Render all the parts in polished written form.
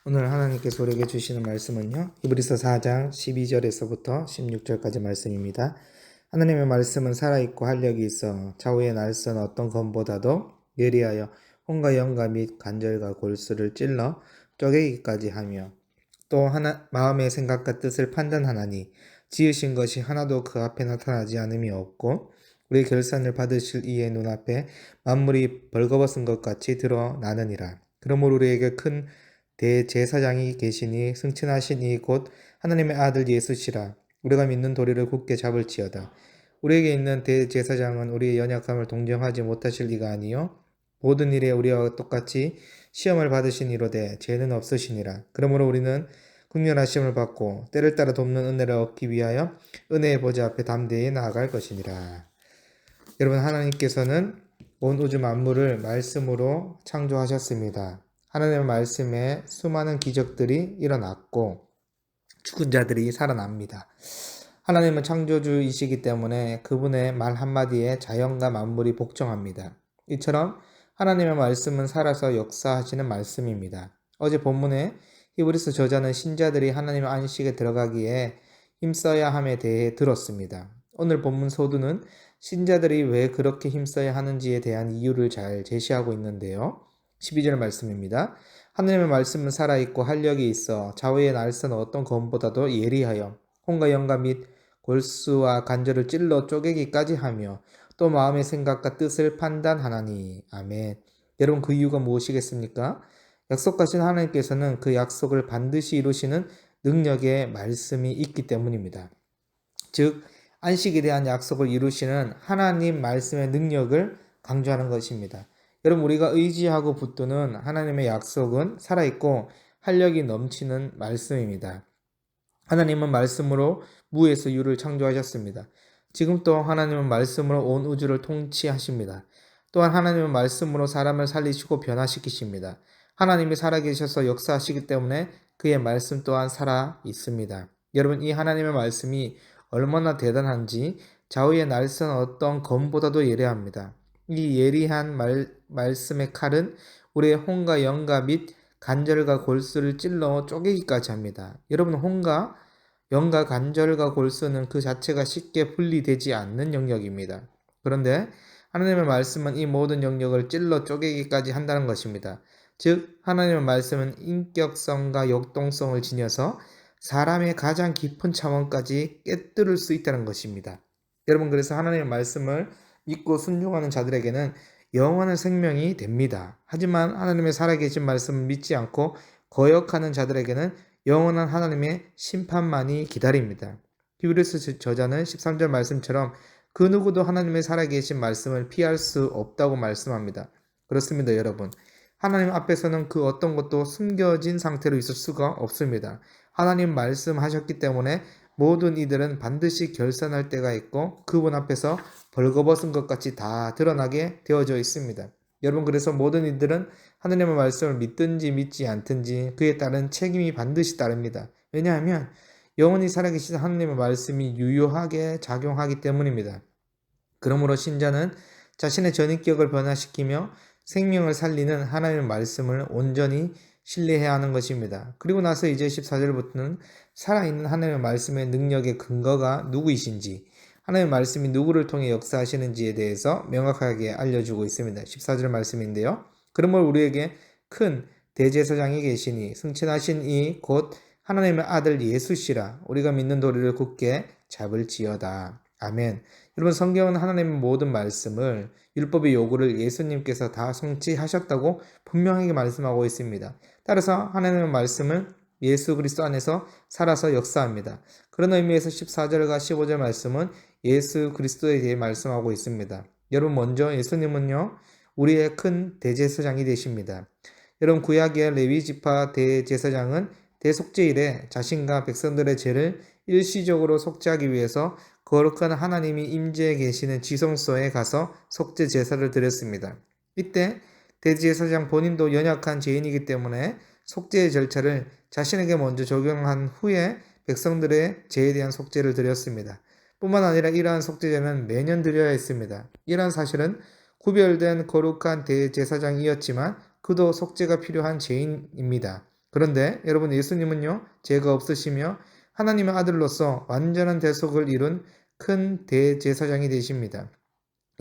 오늘 하나님께서 우리에게 주시는 말씀은요, 히브리서 4장 12절에서부터 16절까지 말씀입니다. 하나님의 말씀은 살아있고 활력이 있어 좌우의 날선 어떤 검보다도 예리하여 혼과 영과 및 관절과 골수를 찔러 쪼개기까지 하며 또 마음의 생각과 뜻을 판단하나니 지으신 것이 하나도 그 앞에 나타나지 않음이 없고 우리의 결산을 받으실 이의 눈앞에 만물이 벌거벗은 것 같이 드러나느니라. 그러므로 우리에게 큰 대제사장이 계시니 승천하신 이 곧 하나님의 아들 예수시라. 우리가 믿는 도리를 굳게 잡을지어다. 우리에게 있는 대제사장은 우리의 연약함을 동정하지 못하실 리가 아니요 모든 일에 우리와 똑같이 시험을 받으신 이로되 죄는 없으시니라. 그러므로 우리는 긍휼하심을 받고 때를 따라 돕는 은혜를 얻기 위하여 은혜의 보좌 앞에 담대히 나아갈 것이니라. 여러분, 하나님께서는 온 우주 만물을 말씀으로 창조하셨습니다. 하나님의 말씀에 수많은 기적들이 일어났고 죽은 자들이 살아납니다. 하나님은 창조주이시기 때문에 그분의 말 한마디에 자연과 만물이 복종합니다. 이처럼 하나님의 말씀은 살아서 역사하시는 말씀입니다. 어제 본문에 히브리서 저자는 신자들이 하나님의 안식에 들어가기에 힘써야 함에 대해 들었습니다. 오늘 본문 소두는 신자들이 왜 그렇게 힘써야 하는지에 대한 이유를 잘 제시하고 있는데요. 12절 말씀입니다. 하나님의 말씀은 살아있고 활력이 있어 좌우의 날선 어떤 검보다도 예리하여 혼과 영과 및 골수와 관절을 찔러 쪼개기까지 하며 또 마음의 생각과 뜻을 판단하나니. 아멘. 여러분, 그 이유가 무엇이겠습니까? 약속하신 하나님께서는 그 약속을 반드시 이루시는 능력의 말씀이 있기 때문입니다. 즉 안식에 대한 약속을 이루시는 하나님 말씀의 능력을 강조하는 것입니다. 여러분, 우리가 의지하고 붙드는 하나님의 약속은 살아있고 활력이 넘치는 말씀입니다. 하나님은 말씀으로 무에서 유를 창조하셨습니다. 지금 또 하나님은 말씀으로 온 우주를 통치하십니다. 또한 하나님은 말씀으로 사람을 살리시고 변화시키십니다. 하나님이 살아계셔서 역사하시기 때문에 그의 말씀 또한 살아 있습니다. 여러분, 이 하나님의 말씀이 얼마나 대단한지 좌우의 날선 어떤 검보다도 예리합니다. 이 예리한 말씀의 칼은 우리의 혼과 영과 및 관절과 골수를 찔러 쪼개기까지 합니다. 여러분, 혼과 영과 관절과 골수는 그 자체가 쉽게 분리되지 않는 영역입니다. 그런데 하나님의 말씀은 이 모든 영역을 찔러 쪼개기까지 한다는 것입니다. 즉 하나님의 말씀은 인격성과 역동성을 지녀서 사람의 가장 깊은 차원까지 꿰뚫을 수 있다는 것입니다. 여러분, 그래서 하나님의 말씀을 믿고 순종하는 자들에게는 영원한 생명이 됩니다. 하지만 하나님의 살아계신 말씀을 믿지 않고 거역하는 자들에게는 영원한 하나님의 심판만이 기다립니다. 히브리서 저자는 13절 말씀처럼 그 누구도 하나님의 살아계신 말씀을 피할 수 없다고 말씀합니다. 그렇습니다, 여러분. 하나님 앞에서는 그 어떤 것도 숨겨진 상태로 있을 수가 없습니다. 하나님 말씀하셨기 때문에 모든 이들은 반드시 결산할 때가 있고 그분 앞에서 벌거벗은 것 같이 다 드러나게 되어져 있습니다. 여러분, 그래서 모든 이들은 하나님의 말씀을 믿든지 믿지 않든지 그에 따른 책임이 반드시 따릅니다. 왜냐하면 영원히 살아계신 하나님의 말씀이 유효하게 작용하기 때문입니다. 그러므로 신자는 자신의 전인격을 변화시키며 생명을 살리는 하나님의 말씀을 온전히 신뢰해야 하는 것입니다. 그리고 나서 이제 14절부터는 살아있는 하나님의 말씀의 능력의 근거가 누구이신지, 하나님의 말씀이 누구를 통해 역사하시는지에 대해서 명확하게 알려주고 있습니다. 14절 말씀인데요. 그러므로 우리에게 큰 대제사장이 계시니 승천하신 이 곧 하나님의 아들 예수시라. 우리가 믿는 도리를 굳게 잡을지어다. 아멘. 여러분, 성경은 하나님의 모든 말씀을 율법의 요구를 예수님께서 다 성취하셨다고 분명하게 말씀하고 있습니다. 따라서 하나님의 말씀은 예수 그리스도 안에서 살아서 역사합니다. 그런 의미에서 14절과 15절 말씀은 예수 그리스도에 대해 말씀하고 있습니다. 여러분, 먼저 예수님은요, 우리의 큰 대제사장이 되십니다. 여러분, 구약의 레위지파 대제사장은 대속죄일에 자신과 백성들의 죄를 일시적으로 속죄하기 위해서 거룩한 하나님이 임재해 계시는 지성소에 가서 속죄 제사를 드렸습니다. 이때 대제사장 본인도 연약한 죄인이기 때문에 속죄의 절차를 자신에게 먼저 적용한 후에 백성들의 죄에 대한 속죄를 드렸습니다. 뿐만 아니라 이러한 속죄제는 매년 드려야 했습니다. 이러한 사실은 구별된 거룩한 대제사장이었지만 그도 속죄가 필요한 죄인입니다. 그런데 여러분 예수님은요, 죄가 없으시며 하나님의 아들로서 완전한 대속을 이룬 큰 대제사장이 되십니다.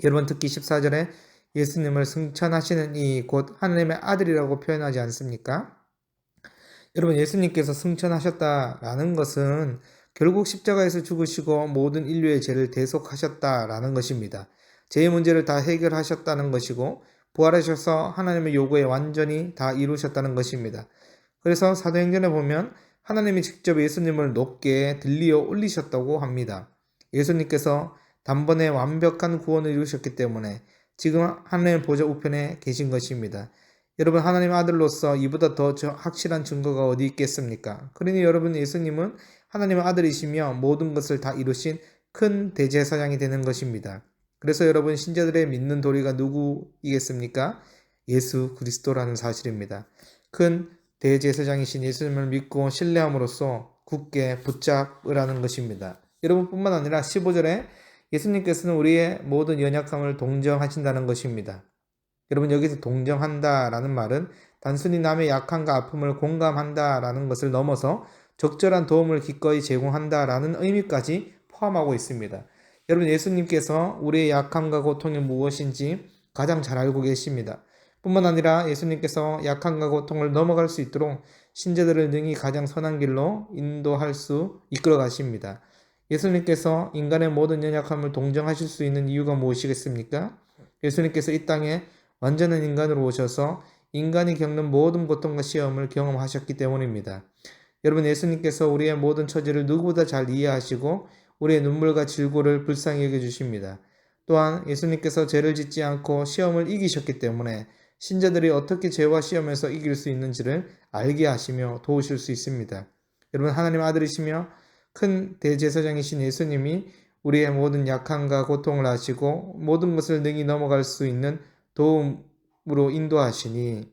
여러분 특히 14절에 예수님을 승천하시는 이 곧 하나님의 아들이라고 표현하지 않습니까? 여러분 예수님께서 승천하셨다라는 것은 결국 십자가에서 죽으시고 모든 인류의 죄를 대속하셨다라는 것입니다. 죄의 문제를 다 해결하셨다는 것이고 부활하셔서 하나님의 요구에 완전히 다 이루셨다는 것입니다. 그래서 사도행전에 보면 하나님이 직접 예수님을 높게 들리어 올리셨다고 합니다. 예수님께서 단번에 완벽한 구원을 이루셨기 때문에 지금 하나님의 보좌 우편에 계신 것입니다. 여러분 하나님 아들로서 이보다 더 확실한 증거가 어디 있겠습니까? 그러니 여러분 예수님은 하나님의 아들이시며 모든 것을 다 이루신 큰 대제사장이 되는 것입니다. 그래서 여러분 신자들의 믿는 도리가 누구이겠습니까? 예수 그리스도라는 사실입니다. 큰 대제사장이신 예수님을 믿고 신뢰함으로써 굳게 붙잡으라는 것입니다. 여러분뿐만 아니라 15절에 예수님께서는 우리의 모든 연약함을 동정하신다는 것입니다. 여러분 여기서 동정한다라는 말은 단순히 남의 약함과 아픔을 공감한다라는 것을 넘어서 적절한 도움을 기꺼이 제공한다라는 의미까지 포함하고 있습니다. 여러분 예수님께서 우리의 약함과 고통이 무엇인지 가장 잘 알고 계십니다. 뿐만 아니라 예수님께서 약함과 고통을 넘어갈 수 있도록 신자들을 능히 가장 선한 길로 인도할 수 이끌어 가십니다. 예수님께서 인간의 모든 연약함을 동정하실 수 있는 이유가 무엇이겠습니까? 예수님께서 이 땅에 완전한 인간으로 오셔서 인간이 겪는 모든 고통과 시험을 경험하셨기 때문입니다. 여러분 예수님께서 우리의 모든 처지를 누구보다 잘 이해하시고 우리의 눈물과 질고를 불쌍히 여겨주십니다. 또한 예수님께서 죄를 짓지 않고 시험을 이기셨기 때문에 신자들이 어떻게 죄와 시험에서 이길 수 있는지를 알게 하시며 도우실 수 있습니다. 여러분 하나님 아들이시며 큰 대제사장이신 예수님이 우리의 모든 약함과 고통을 아시고 모든 것을 능히 넘어갈 수 있는 도움으로 인도하시니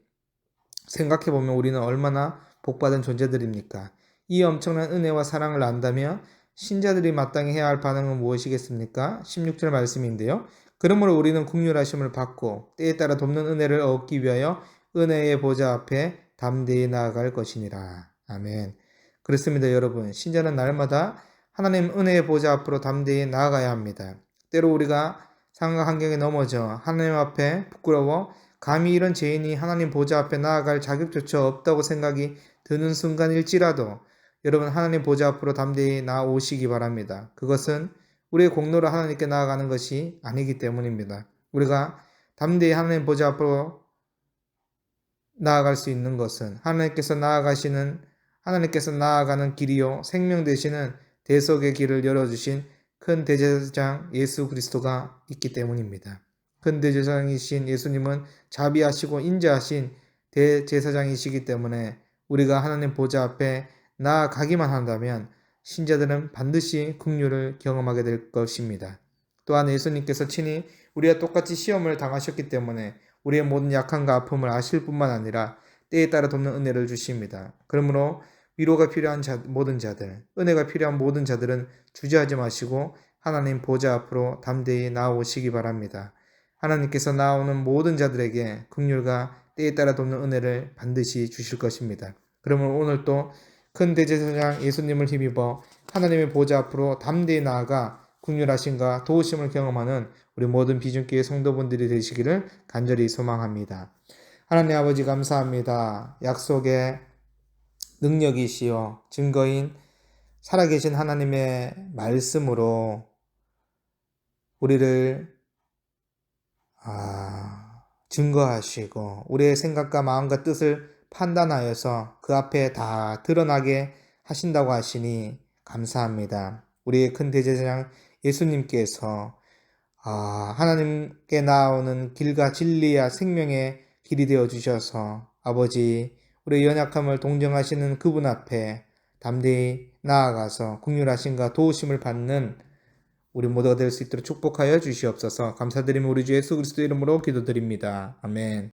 생각해보면 우리는 얼마나 복받은 존재들입니까? 이 엄청난 은혜와 사랑을 안다면 신자들이 마땅히 해야 할 반응은 무엇이겠습니까? 16절 말씀인데요. 그러므로 우리는 긍휼하심을 받고 때에 따라 돕는 은혜를 얻기 위하여 은혜의 보좌 앞에 담대히 나아갈 것이니라. 아멘. 그렇습니다, 여러분. 신자는 날마다 하나님 은혜의 보좌 앞으로 담대히 나아가야 합니다. 때로 우리가 상황과 환경에 넘어져 하나님 앞에 부끄러워 감히 이런 죄인이 하나님 보좌 앞에 나아갈 자격조차 없다고 생각이 드는 순간일지라도 여러분 하나님 보좌 앞으로 담대히 나아오시기 바랍니다. 그것은 우리의 공로로 하나님께 나아가는 것이 아니기 때문입니다. 우리가 담대히 하나님 보좌 앞으로 나아갈 수 있는 것은 하나님께서 나아가는 길이요 생명 되시는 대속의 길을 열어주신 큰 대제사장 예수 그리스도가 있기 때문입니다. 큰 대제사장이신 예수님은 자비하시고 인자하신 대제사장이시기 때문에 우리가 하나님 보좌 앞에 나아가기만 한다면 신자들은 반드시 긍휼을 경험하게 될 것입니다. 또한 예수님께서 친히 우리와 똑같이 시험을 당하셨기 때문에 우리의 모든 약함과 아픔을 아실 뿐만 아니라 때에 따라 돕는 은혜를 주십니다. 그러므로 위로가 필요한 모든 자들, 은혜가 필요한 모든 자들은 주저하지 마시고 하나님 보좌 앞으로 담대히 나아오시기 바랍니다. 하나님께서 나오는 모든 자들에게 긍휼과 때에 따라 돕는 은혜를 반드시 주실 것입니다. 그러면 오늘 또 큰 대제사장 예수님을 힘입어 하나님의 보좌 앞으로 담대히 나아가 긍휼하심과 도우심을 경험하는 우리 모든 비전교회 성도분들이 되시기를 간절히 소망합니다. 하나님 아버지 감사합니다. 약속의 능력이시요 증거인 살아계신 하나님의 말씀으로 우리를 증거하시고 우리의 생각과 마음과 뜻을 판단하여서 그 앞에 다 드러나게 하신다고 하시니 감사합니다. 우리의 큰 대제사장 예수님께서 하나님께 나아오는 길과 진리와 생명의 길이 되어 주셔서 아버지 우리의 연약함을 동정하시는 그분 앞에 담대히 나아가서 긍휼하심과 도우심을 받는 우리 모두가 될 수 있도록 축복하여 주시옵소서. 감사드리며 우리 주 예수 그리스도 이름으로 기도드립니다. 아멘.